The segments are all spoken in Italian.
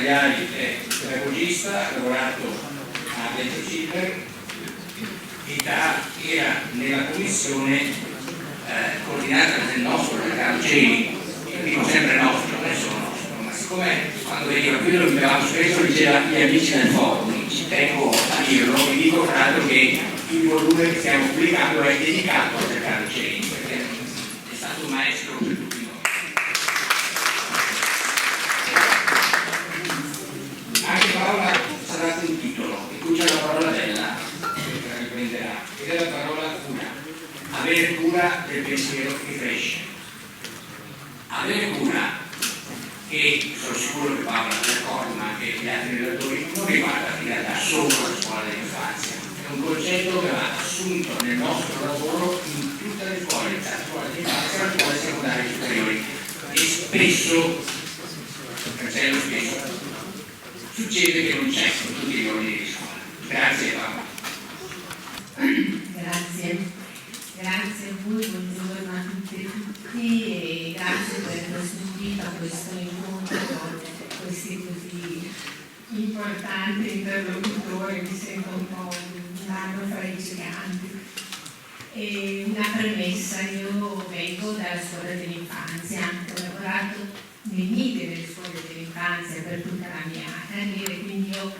Cagliari è pedagogista, ha lavorato a Dentro Ciber e era nella commissione coordinata del nostro, da Carlo Celi, io dico sempre nostro, non è solo nostro, ma siccome quando veniva qui lo invitavamo spesso, diceva gli amici del forum, ci tengo a dirlo, vi dico tra l'altro che il volume che stiamo pubblicando è dedicato a Carlo Celi, perché è stato un maestro per tutti noi. Anche Paola ci ha dato un titolo, in cui c'è la parola bella, che la riprenderà, ed è la parola cura. Avere cura del pensiero che cresce. Avere cura, che sono sicuro che Paola è d'accordo, ma anche gli altri relatori, non riguarda in realtà solo la scuola dell'infanzia. È un concetto che va assunto nel nostro lavoro in tutte le scuole, dalla scuola dell'infanzia alla scuola secondaria superiori. E spesso, perché è lo stesso, succede che non c'è in tutti gli ordini di scuola. Grazie Paola. Grazie a voi, buongiorno a tutte e tutti e grazie per questo invito a questo incontro con questi così importanti interlocutori, mi sento un po' un anno fra i giganti. E una premessa, io vengo dalla scuola dell'infanzia, ho lavorato nei nidi delle scuole dell'infanzia per tutta la mia carriera, quindi io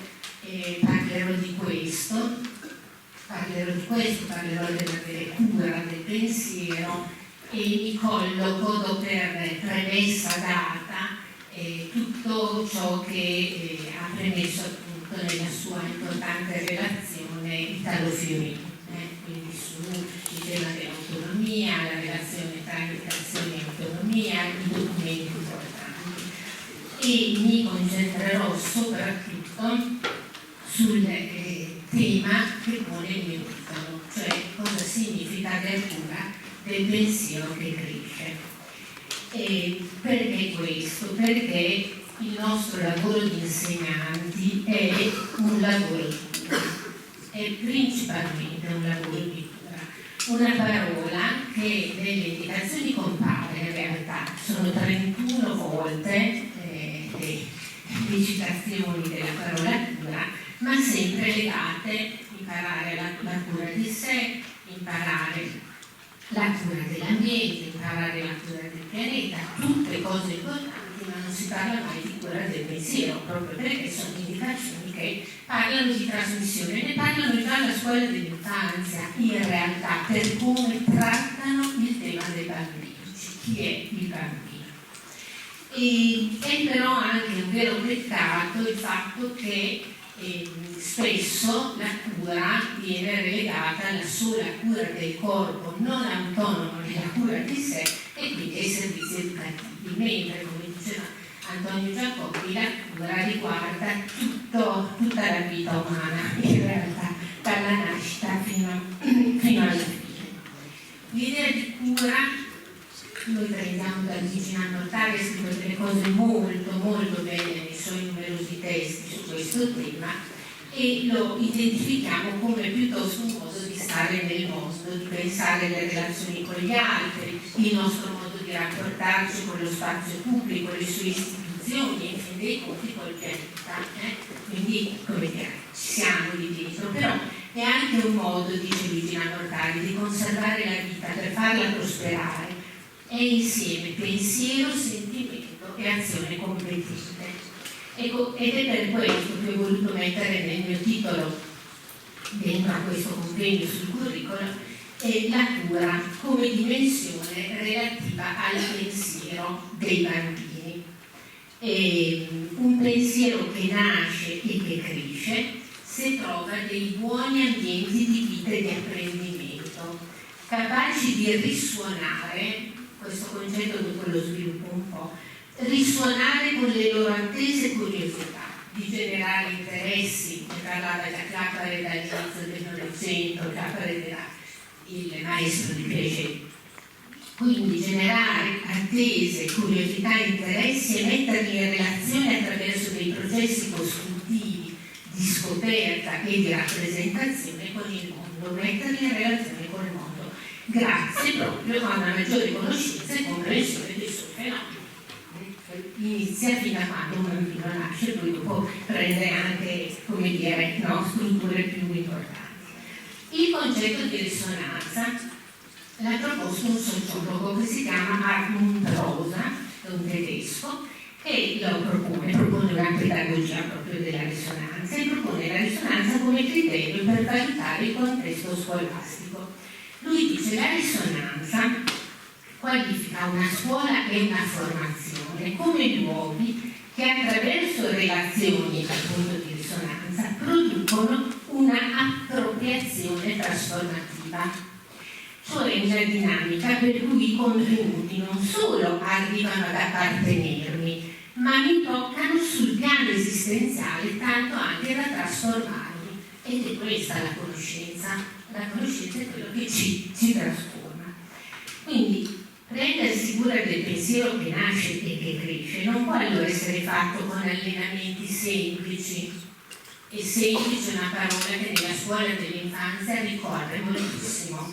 parlerò di questo, parlerò dell'avere cura del pensiero e mi colloco per premessa data tutto ciò che ha premesso appunto nella sua importante relazione Italo-Fiorino, quindi sul tema dell'autonomia, la relazione tra educazione e autonomia, i documenti importanti. E mi concentrerò soprattutto sul tema che pone il mio titolo, cioè cosa significa aver cura del pensiero che cresce. E perché questo? Perché il nostro lavoro di insegnanti è un lavoro di cura, è principalmente un lavoro di cura. Una parola che nelle indicazioni compare in realtà, sono 31 volte le citazioni della parola cura, ma sempre legate, imparare la cura di sé, imparare la cura dell'ambiente, imparare la cura del pianeta, tutte cose importanti, ma non si parla mai di cura del pensiero, proprio perché sono indicazioni che parlano di trasmissione, ne parlano già alla scuola dell'infanzia, in realtà, per come trattano il tema dei bambini, chi è il bambino. È però anche un vero peccato il fatto che spesso la cura viene relegata alla sola cura del corpo non autonomo della cura di sé e quindi ai servizi educativi, mentre come diceva Antonio Giacobbi la cura riguarda tutta la vita umana in realtà, dalla nascita fino alla fine. L'idea di cura, noi prendiamo da Luigi Nannotari, ha scritto delle cose molto belle nei suoi numerosi testi su questo tema e lo identifichiamo come piuttosto un modo di stare nel mondo, di pensare le relazioni con gli altri, il nostro modo di rapportarci con lo spazio pubblico, le sue istituzioni, in fin dei conti col pianeta. Quindi, come dire, ci siamo lì dentro, però è anche un modo, dice Luigi Nannotari, di conservare la vita per farla prosperare. È insieme pensiero, sentimento e azione competente. Ecco, ed è per questo che ho voluto mettere nel mio titolo, dentro a questo convegno sul curriculum, la cura come dimensione relativa al pensiero dei bambini. Un pensiero che nasce e che cresce se trova dei buoni ambienti di vita e di apprendimento, capaci di risuonare, questo concetto dopo lo sviluppo un po', risuonare con le loro attese curiosità, di generare interessi, ne parlava già Clapare dall'inizio del Novecento, Clapare era il maestro di Piaget. Quindi generare attese, curiosità e interessi e metterli in relazione attraverso dei processi costruttivi di scoperta e di rappresentazione con il mondo, metterli in relazione col mondo, grazie proprio a una maggiore conoscenza e comprensione dei suoi fenomeni. Inizia fino a quando un bambino nasce. nasce, poi dopo prende anche, come dire, no, strutture più importanti. Il concetto di risonanza l'ha proposto un sociologo che si chiama Hartmut Rosa, è un tedesco, che lo propone una pedagogia proprio della risonanza e propone la risonanza come criterio per valutare il contesto scolastico. Lui dice che la risonanza qualifica una scuola e una formazione come luoghi che attraverso relazioni appunto di risonanza producono una appropriazione trasformativa, cioè una dinamica per cui i contenuti non solo arrivano ad appartenermi, ma mi toccano sul piano esistenziale tanto anche da trasformarmi. Ed è questa la conoscenza è quello che ci trasforma. Quindi prendersi cura del pensiero che nasce e che cresce non può allora essere fatto con allenamenti semplici, e semplice è una parola che nella scuola dell'infanzia ricorre moltissimo.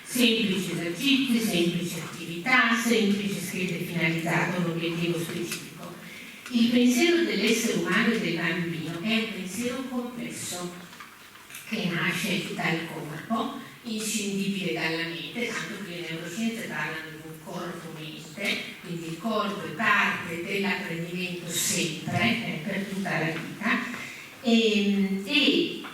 Semplici esercizi, semplici attività, semplici schede finalizzate a un obiettivo specifico. Il pensiero dell'essere umano e del bambino è un pensiero complesso che nasce dal corpo, inscindibile dalla mente, tanto che le neuroscienze parlano di un corpo-mente, quindi il corpo è parte dell'apprendimento sempre, per tutta la vita, e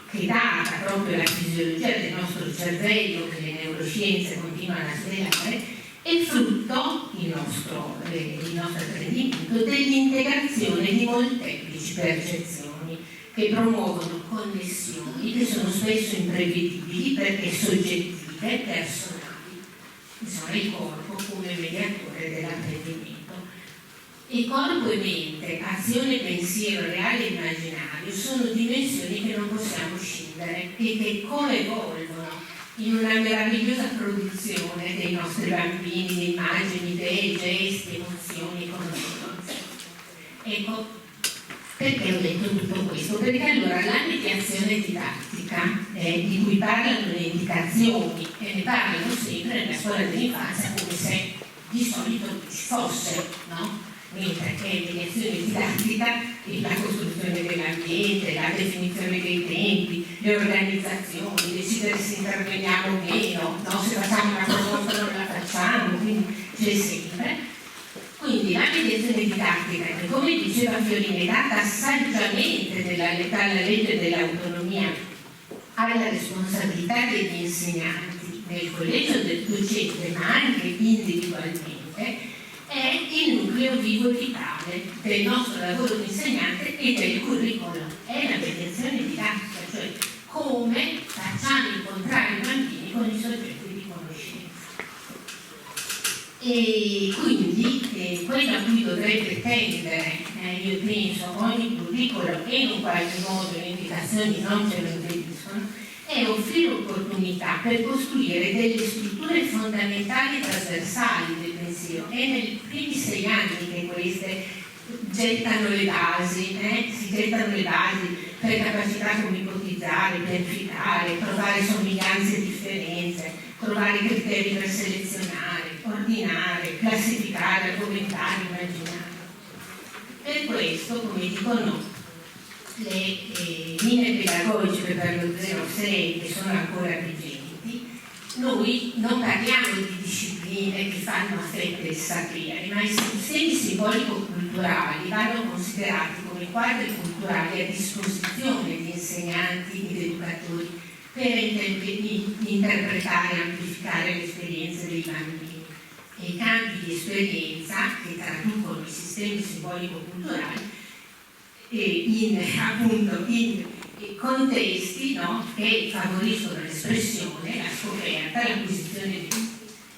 che data proprio la fisiologia del nostro cervello, che le neuroscienze continuano a svelare, è frutto, il nostro apprendimento, dell'integrazione di molteplici percezioni che promuovono connessioni che sono spesso imprevedibili perché soggettive e personali. Insomma, il corpo come mediatore dell'apprendimento. E corpo e mente, azione, pensiero, reale e immaginario sono dimensioni che non possiamo scindere e che coevolvono in una meravigliosa produzione dei nostri bambini di immagini, idee, gesti, emozioni, conoscenze. Ecco, perché ho detto tutto questo? Perché allora la mediazione didattica, di cui parlano le indicazioni e ne parlano sempre nella scuola dell'infanzia come se di solito ci fosse, no? Mentre che mediazione didattica è la costruzione dell'ambiente, la definizione dei tempi, le organizzazioni, decidere se interveniamo o meno, no? Se facciamo una proposta non la facciamo, quindi c'è sempre. Quindi la mediazione didattica, che come diceva Fiorini, è data saggiamente dalla legge dell'autonomia alla responsabilità degli insegnanti nel collegio del docente, ma anche individualmente, è il nucleo vivo vitale del nostro lavoro di insegnante e del curriculum. È la mediazione didattica, cioè come facciamo incontrare i bambini con i soggetti di conoscenza. E quindi quello a cui dovrebbe tendere, io penso, ogni curriculum e in un qualche modo le indicazioni non ce lo impediscono, è offrire opportunità per costruire delle strutture fondamentali trasversali del pensiero. È nei primi 6 anni che queste gettano le basi, si gettano le basi per capacità come ipotizzare, pianificare, trovare somiglianze e differenze, trovare criteri per selezionare, ordinare, classificare, argomentare, immaginare. Per questo, come dicono le linee pedagogiche per lo 06 che sono ancora vigenti, noi non parliamo di discipline che fanno affette e sapere, ma i sistemi simbolico-culturali vanno considerati come quadri culturali a disposizione di insegnanti ed educatori per interpretare e amplificare le esperienze dei bambini. E i campi di esperienza che traducono i sistemi simbolico-culturali in contesti, no, che favoriscono l'espressione, la scoperta, l'acquisizione di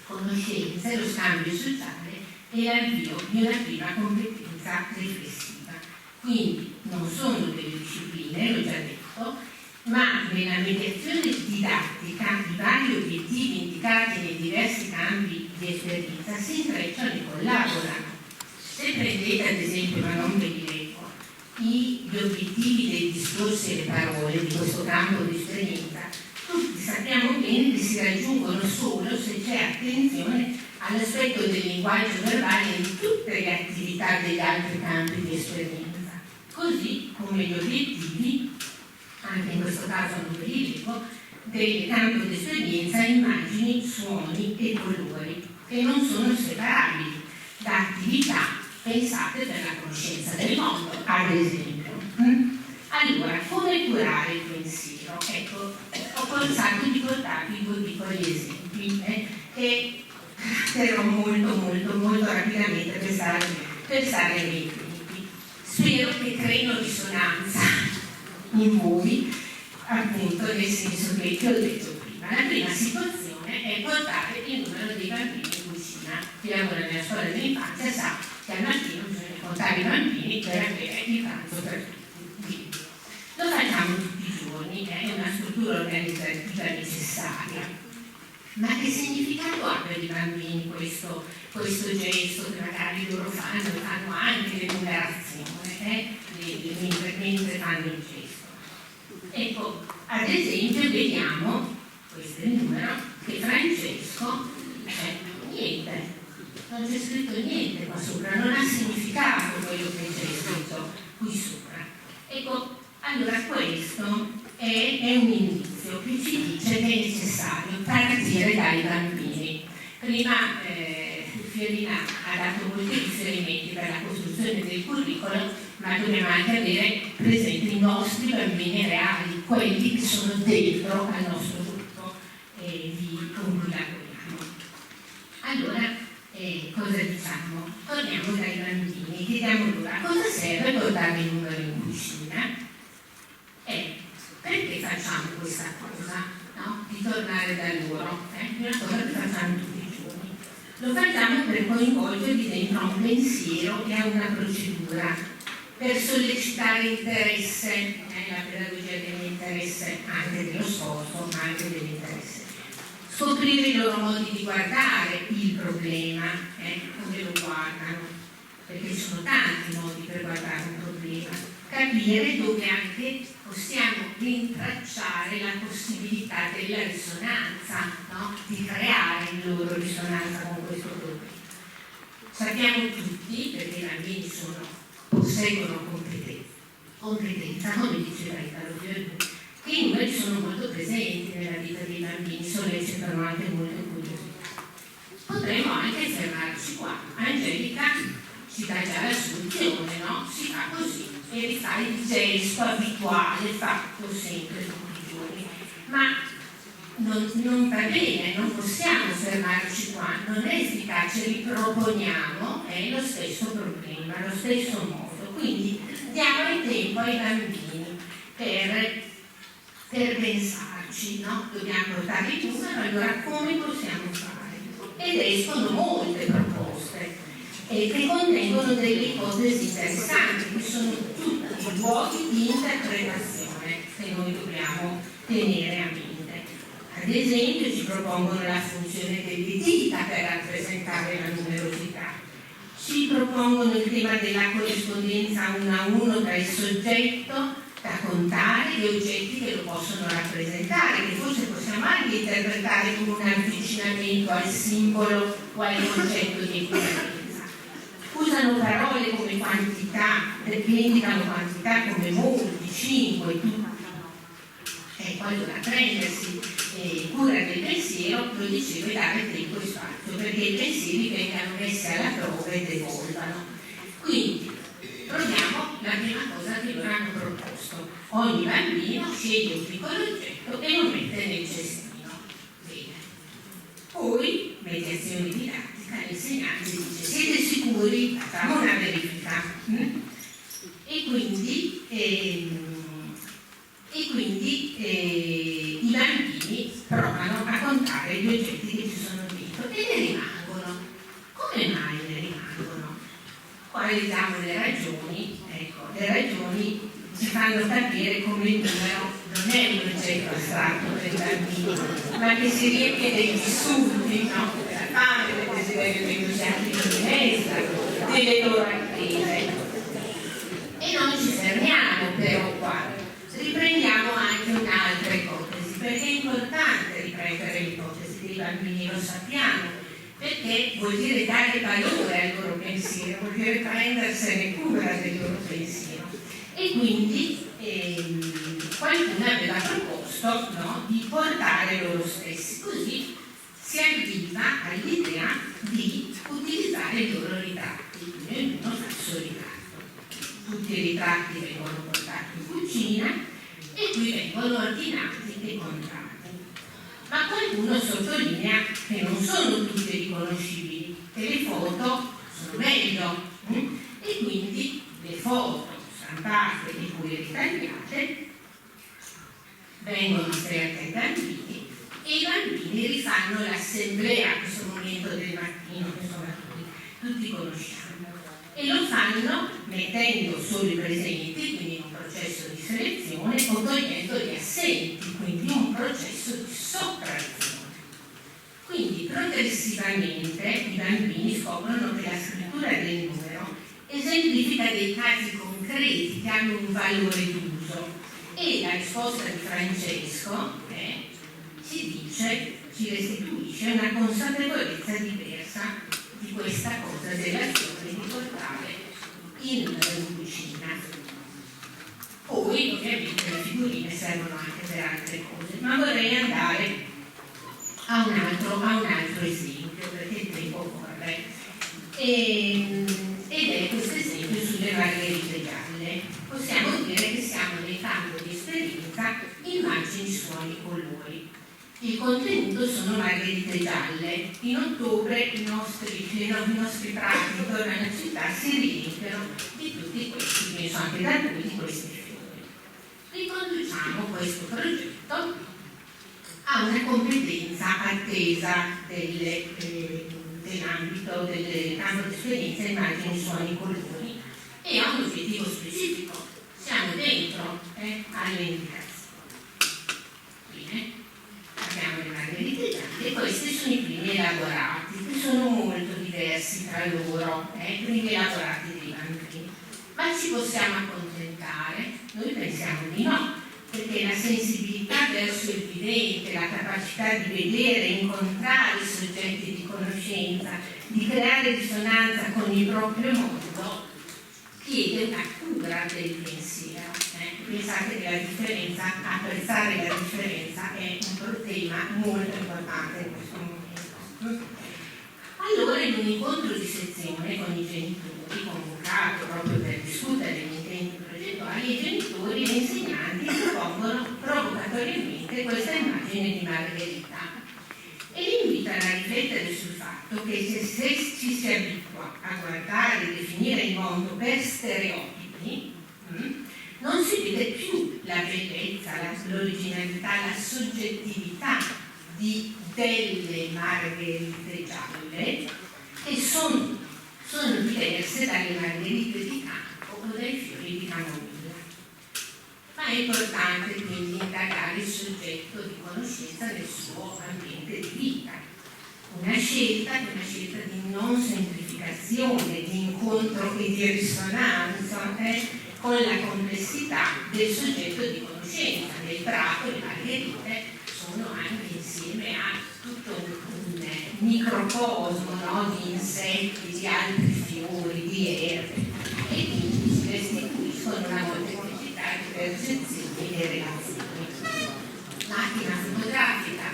conoscenze, lo scambio sociale e l'avvio di una prima competenza riflessiva. Quindi non sono delle discipline, l'ho già detto, ma nella mediazione didattica i vari obiettivi indicati nei diversi campi di esperienza si intrecciano e collaborano. Se prendete ad esempio, ma non ve li leggo, gli obiettivi dei discorsi e le parole di questo campo di esperienza, tutti sappiamo bene che si raggiungono solo se c'è attenzione all'aspetto del linguaggio verbale in tutte le attività degli altri campi di esperienza. come gli obiettivi, anche in questo caso non ve li leggo, del campo di esperienza, immagini, suoni e colori, che non sono separabili da attività pensate per la conoscenza del mondo, ad esempio. Allora, come curare il pensiero? Ecco, ho pensato di portarvi due piccoli esempi che tratterò molto rapidamente per stare nei tempi. Spero che creino risonanza in voi, appunto, nel senso che ho detto prima. La prima situazione è portare il numero dei bambini in cucina. Chi lavora nella scuola dell'infanzia sa che al mattino bisogna contare i bambini per avere il pranzo per tutti. Lo facciamo tutti i giorni, è una struttura organizzativa necessaria. Ma che significato ha per i bambini questo gesto che magari loro fanno anche l'enumerazione, mentre fanno il gesto? Ecco, ad esempio vediamo, questo è il numero, che Francesco niente, non c'è scritto niente qua sopra, non ha significato quello che c'è scritto qui sopra. Ecco, allora questo è un indizio che ci dice che è necessario partire dai bambini. Prima Fiorina ha dato molti riferimenti per la costruzione del curriculum, ma dobbiamo anche avere presente i nostri bambini reali, quelli che sono dentro al nostro gruppo con cui lavoriamo. Allora, cosa diciamo? Torniamo dai bambini, chiediamo loro a cosa serve portare il numero in cucina? Perché facciamo questa cosa? No? Di tornare da loro, è una cosa che facciamo tutti i giorni. Lo facciamo per coinvolgerli dentro a un pensiero e a una procedura, per sollecitare interesse, la pedagogia dell'interesse, anche dello sforzo, ma anche dell'interesse. Scoprire i loro modi di guardare il problema, come lo guardano, perché ci sono tanti modi per guardare un problema. Capire dove anche possiamo rintracciare la possibilità della risonanza, no? Di creare in loro risonanza con questo problema. Sappiamo tutti, perché i bambini posseggono competenza, come diceva Italo Fiorino, che i numeri sono molto presenti nella vita dei bambini, sollecitano anche molte curiosità. Potremmo anche fermarci qua. Angelica ci dà già la soluzione, no? Si fa così e rifà il gesto abituale fatto sempre tutti i giorni. Ma non va bene, non possiamo fermarci qua, non è efficace, riproponiamo lo stesso problema, lo stesso modo. Quindi diamo il tempo ai bambini per pensarci, no? Dobbiamo portare il numero, allora come possiamo fare? Ed escono molte proposte che contengono delle ipotesi interessanti, che sono tutti luoghi di interpretazione che noi dobbiamo tenere a mente. Ad esempio ci propongono la funzione delle dita per rappresentare la numerosità, ci propongono il tema della corrispondenza 1 a 1 tra il soggetto da contare e gli oggetti che lo possono rappresentare, che forse possiamo anche interpretare come un avvicinamento al simbolo o al concetto di equivalenza. Usano parole come quantità, indicano quantità come molti, 5, tutto. Ecco, allora prendersi cura del pensiero, lo dicevo, è dare tempo e spazio, perché i pensieri vengano messi alla prova e evolvano. Quindi, proviamo la prima cosa che loro hanno proposto. Ogni bambino sceglie un piccolo oggetto e lo mette nel cestino. Bene. Poi, mediazione didattica, l'insegnante dice: siete sicuri? Facciamo una verifica. E quindi i bambini provano a contare gli oggetti che ci sono dentro e ne rimangono. Come mai ne rimangono? Qua vediamo le ragioni. Ecco, le ragioni ci fanno capire come il numero non è un oggetto astratto per i bambini, ma che si riempie dei vissuti, no? Della fame, del desiderio dei entusiasmi di finestra, delle loro attese. E non ci fermiamo però qua, riprendiamo anche un'altra ipotesi, perché è importante riprendere l'ipotesi dei bambini, lo sappiamo, perché vuol dire dare valore al loro pensiero, vuol dire prendersene cura del loro pensiero. E quindi qualcuno aveva proposto, no, di portare loro stessi, così si arriva all'idea di utilizzare i loro ritratti, quindi ognuno fa il suo ritratto. Tutti i ritratti vengono portati in cucina e qui vengono ordinati e comprati. Ma qualcuno sottolinea che non sono tutti riconoscibili, che le foto sono meglio, e quindi le foto stampate e poi ritagliate vengono offerte ai bambini e i bambini rifanno l'assemblea, questo momento del mattino che insomma tutti conosciamo, e lo fanno mettendo solo i presenti, quindi un processo di selezione, o togliendo gli assenti, quindi un processo di sottrazione. Quindi progressivamente i bambini scoprono che la scrittura del numero esemplifica dei casi concreti che hanno un valore d'uso, e la risposta di Francesco ci restituisce una consapevolezza diversa di questa cosa dell'azione di portare in cucina. Poi ovviamente le figurine servono anche per altre cose, ma vorrei andare a un altro esempio, perché il tempo corre, ed è questo esempio sulle margherite gialle. Possiamo dire che siamo nel campo di esperienza immagini, suoni, colori. Il contenuto sono margherite gialle. In ottobre i nostri prati intorno alla città si riempiono di tutti questi, penso anche da noi, di questi fiori. Riconduciamo questo progetto a una competenza attesa nell'ambito del campo di esperienza immagini, suoni, colori, e a un obiettivo specifico. Siamo dentro alle indicazioni. Bene, abbiamo le margherite gialle e questi sono i primi elaborati, che sono molto diversi tra loro, primi elaborati dei bambini. Ma ci possiamo accontentare? Noi pensiamo di no, perché la sensibilità verso il vivente, la capacità di vedere, incontrare i soggetti di conoscenza, di creare risonanza con il proprio mondo, chiede una cura del pensiero. Pensate che la differenza, apprezzare la differenza è un tema molto importante in questo momento. Allora, in un incontro di sezione con i genitori, convocato proprio per discutere gli intenti progettuali, i genitori e gli insegnanti propongono provocatoriamente questa immagine di Margherita e li invitano a riflettere sul fatto che se ci si abitua a guardare e definire il mondo per stereotipi, non si vede più la bellezza, l'originalità, la soggettività delle margherite gialle, che sono diverse dalle margherite di campo o dai fiori di camomilla. Ma è importante quindi indagare il soggetto di conoscenza nel suo ambiente di vita. Una scelta di non semplificazione, di incontro e di risonanza con la complessità del soggetto di conoscenza. Nel prato le margherite sono anche insieme a tutto un microcosmo, no, di insetti, di altri fiori, di erbe, e quindi si restituiscono una molteplicità di percezioni e relazioni. Macchina fotografica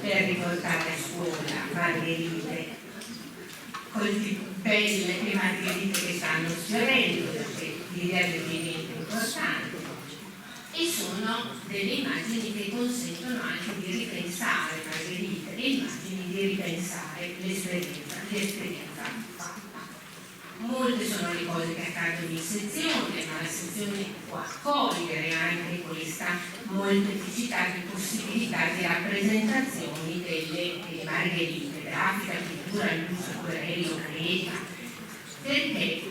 per riportare a scuola margherite belle e margherite che stanno sfiorendo, perché l'idea dell'evento è importante, e sono delle immagini che consentono anche di ripensare margherite, le immagini di ripensare l'esperienza fatta. Molte sono le cose che accadono in sezione, ma la sezione può accogliere anche questa molteplicità di possibilità di rappresentazioni delle margherite, grafica, pittura, luce, acquerello, creta, perché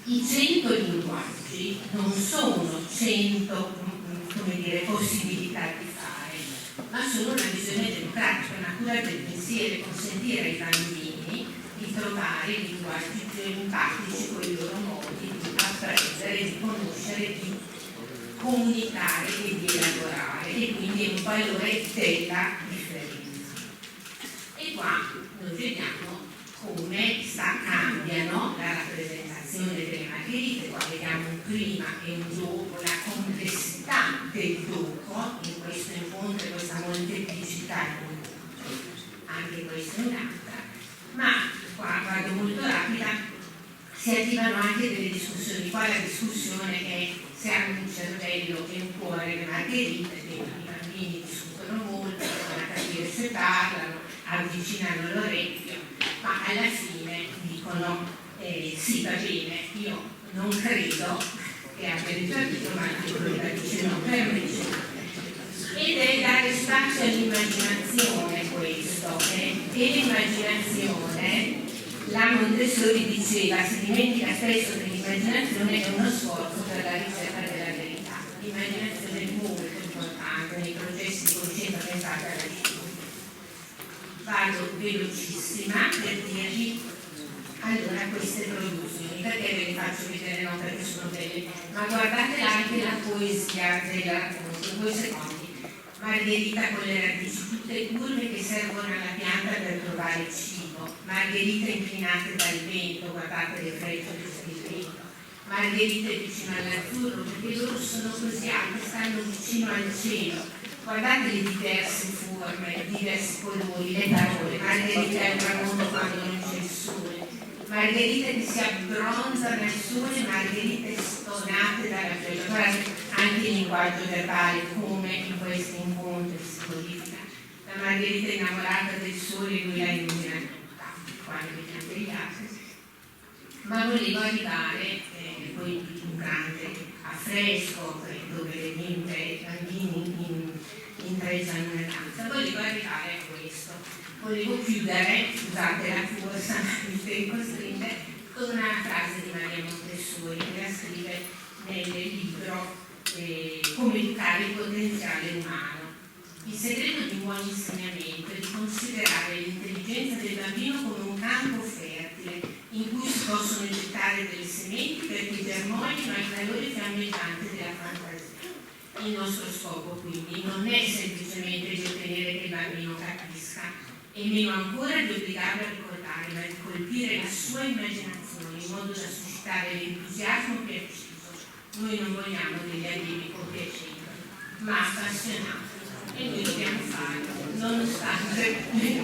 i 100 linguaggi non sono 100 possibilità di fare, ma sono una visione democratica, una cura del pensiero, consentire ai bambini di trovare i linguaggi più empatici con i loro modi di apprendere, di conoscere, di comunicare e di elaborare, e quindi è un valore della differenza. E qua noi vediamo come cambiano la rappresentazione preparazione delle margherite. Qua vediamo un prima e un dopo, la complessità del dopo, in questo incontro e questa molteplicità di incontri, anche questa è un'altra, ma qua vado molto rapida. Si attivano anche delle discussioni. Qua la discussione è se hanno un cervello e un cuore le margherite, i bambini discutono molto, devono capire se parlano, avvicinano l'orecchio, ma alla fine dicono sì, va bene, io non credo che abbia ritornito, ma la dice no, per me c'è. Ed è dare spazio all'immaginazione questo, e l'immaginazione, la Montessori diceva, si dimentica spesso che l'immaginazione è uno sforzo per la ricerca della verità. L'immaginazione è molto importante nei processi di coscienza pensata alla scienza. Vado velocissima per dirvi allora queste produzioni, perché ve le faccio vedere, non perché sono belle, ma guardate anche la poesia del racconto, 2 secondi. Margherita con le radici tutte curve che servono alla pianta per trovare cibo, margherite inclinate dal vento, guardate le frecce del vento, margherite vicino all'azzurro, perché loro sono così alte, stanno vicino al cielo, guardate le diverse forme, i diversi colori, le parole, margherite al tramonto quando non c'è il sole, margherite che si abbronzano al sole, margherite stonate dalla pioggia. Guardate anche il linguaggio verbale, come in questi incontri si codifica. La margherita innamorata del sole, lui la illumina tutta, quando vediamo gli altri. Ma volevo arrivare, poi un grande affresco, dove le bimbe e i bambini intrecciano una danza, volevo arrivare a questo. Volevo chiudere, scusate la corsa, il tempo stringe, con una frase di Maria Montessori che la scrive nel libro Come educare il potenziale umano. Il segreto di un buon insegnamento è di considerare l'intelligenza del bambino come un campo fertile in cui si possono gettare delle sementi perché germoglino ai calori fiammeggianti della fantasia. Il nostro scopo quindi non è semplicemente di ottenere che il bambino capisca, e meno ancora di obbligarlo a ricordare, ma di colpire la sua immaginazione in modo da suscitare l'entusiasmo preciso. Noi non vogliamo degli allievi compiacenti, ma appassionati, e noi dobbiamo farlo, nonostante le